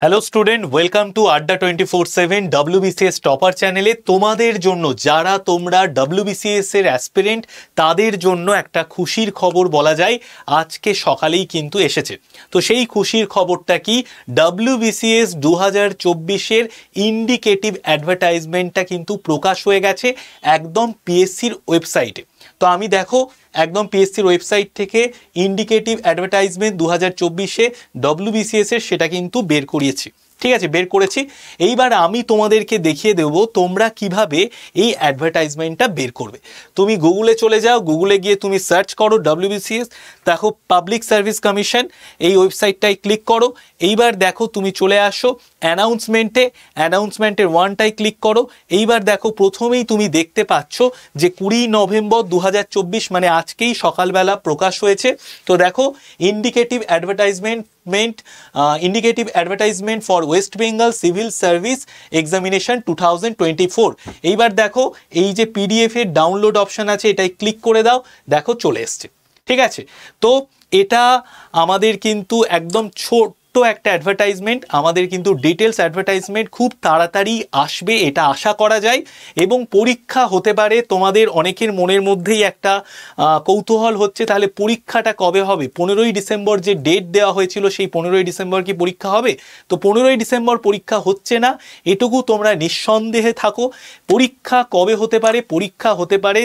Hello student, welcome to আড্ডা 24/7 WBCS topper চ্যানেলে। তোমাদের জন্য যারা তোমরা WBCS এর অ্যাসপিরেন্ট তাদের জন্য একটা খুশির খবর বলা যায় আজকে সকালেই কিন্তু এসেছে। তো সেই খুশির খবরটা কি, WBCS 2024-এর ইন্ডিকেটিভ অ্যাডভার্টাইজমেন্টটা কিন্তু প্রকাশ হয়ে গেছে একদম পিএসসির ওয়েবসাইটে। তো আমি দেখো একদম পিএসসির ওয়েবসাইট থেকে ইন্ডিকেটিভ অ্যাডভার্টাইজমেন্ট 2024-এ WBCS এর সেটা কিন্তু বের করিয়েছি, ঠিক আছে, বের করেছি। এইবার আমি তোমাদেরকে দেখিয়ে দেব তোমরা কিভাবে এই অ্যাডভার্টাইজমেন্টটা বের করবে। তুমি গুগলে চলে যাও, গুগলে গিয়ে তুমি সার্চ করো WBCS, দেখো পাবলিক সার্ভিস কমিশন, এই ওয়েবসাইটটায় ক্লিক করো। এইবার দেখো তুমি চলে আসো অ্যানাউন্সমেন্টের ওয়ানটাই ক্লিক করো। এইবার দেখো প্রথমেই তুমি দেখতে পাচ্ছ যে 20 নভেম্বর 2024 মানে আজকেই সকালবেলা প্রকাশ হয়েছে। তো দেখো indicative advertisement for West Bengal civil service examination 2024। এইবার দেখো এই যে পিডিএফ এর ডাউনলোড অপশন আছে, এটাই ক্লিক করে দাও, দেখো চলে এসছে, ঠিক আছে। তো এটা আমাদের কিন্তু একদম ছোট্ট একটা অ্যাডভার্টাইজমেন্ট, আমাদের কিন্তু ডিটেলস অ্যাডভার্টাইজমেন্ট খুব তাড়াতাড়ি আসবে এটা আশা করা যায়। এবং পরীক্ষা হতে পারে, তোমাদের অনেকের মনের মধ্যেই একটা কৌতূহল হচ্ছে তাহলে পরীক্ষাটা কবে হবে। 15ই ডিসেম্বর যে ডেট দেওয়া হয়েছিল সেই 15ই ডিসেম্বর কি পরীক্ষা হবে? তো 15ই ডিসেম্বর পরীক্ষা হচ্ছে না, এটুকু তোমরা নিঃসন্দেহে থাকো। পরীক্ষা কবে হতে পারে? পরীক্ষা হতে পারে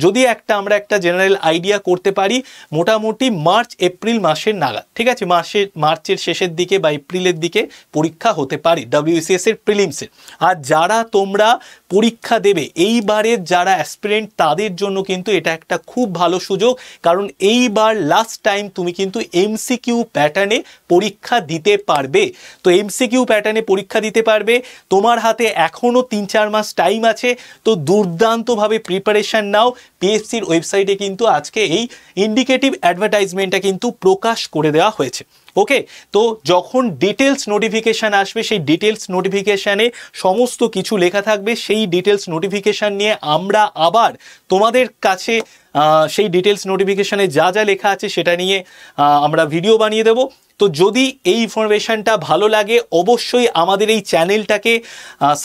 যদি আমরা একটা জেনারেল আইডিয়া করতে পারি মোটামুটি মার্চ এপ্রিল মাসের নাগাদ, ঠিক আছে। মার্চের শেষের দিকে বা এপ্রিলের দিকে পরীক্ষা হতে পারে WBCS এর প্রিলিমসে। আর যারা তোমরা পরীক্ষা দেবে এইবারের যারা অ্যাসপিরেন্ট তাদের জন্য কিন্তু এটা একটা খুব ভালো সুযোগ, কারণ এইবার লাস্ট টাইম তুমি কিন্তু MCQ প্যাটার্নে পরীক্ষা দিতে পারবে। তো MCQ প্যাটার্নে পরীক্ষা দিতে পারবে, তোমার হাতে এখনো 3-4 মাস টাইম আছে। তো দুর্দান্তভাবে প্রিপারেশন নাও। পিএসসির ওয়েবসাইটে কিন্তু আজকে এই ইন্ডিকেটিভ অ্যাডভার্টাইজমেন্টটা কিন্তু প্রকাশ করে দেওয়া হয়েছে। ওকে, তো যখন ডিটেলস নোটিফিকেশান আসবে সেই ডিটেলস নোটিফিকেশানে সমস্ত কিছু লেখা থাকবে। সেই ডিটেলস নোটিফিকেশান নিয়ে আমরা আবার তোমাদের কাছে সেই ডিটেলস নোটিফিকেশানে যা যা লেখা আছে সেটা নিয়ে আমরা ভিডিও বানিয়ে দেব। তো যদি এই ইনফরমেশানটা ভালো লাগে অবশ্যই আমাদের এই চ্যানেলটাকে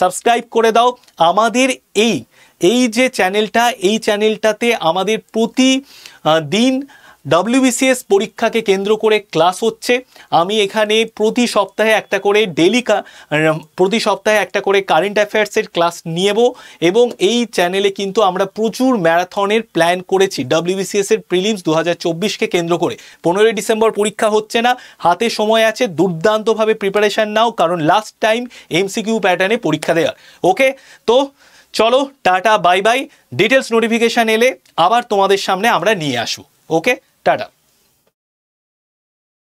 সাবস্ক্রাইব করে দাও। আমাদের এই যে চ্যানেলটা, এই চ্যানেলটাতে আমাদের প্রতিদিন WBCS পরীক্ষাকে কেন্দ্র করে ক্লাস হচ্ছে। আমি এখানে প্রতি সপ্তাহে একটা করে কারেন্ট অ্যাফেয়ার্সের ক্লাস নিয়েব। এবং এই চ্যানেলে কিন্তু আমরা প্রচুর ম্যারাথনের প্ল্যান করেছি WBCS এর প্রিলিমস 2024-কে কেন্দ্র করে। 15ই ডিসেম্বর পরীক্ষা হচ্ছে না, হাতে সময় আছে, দুর্দান্তভাবে প্রিপারেশান নাও, কারণ লাস্ট টাইম MCQ প্যাটার্নে পরীক্ষা দেওয়া। ওকে, তো চলো tata bye bye. Details notification এলে আবার তোমাদের সামনে আমরা নিয়ে আসবো। ওকে, টাটা।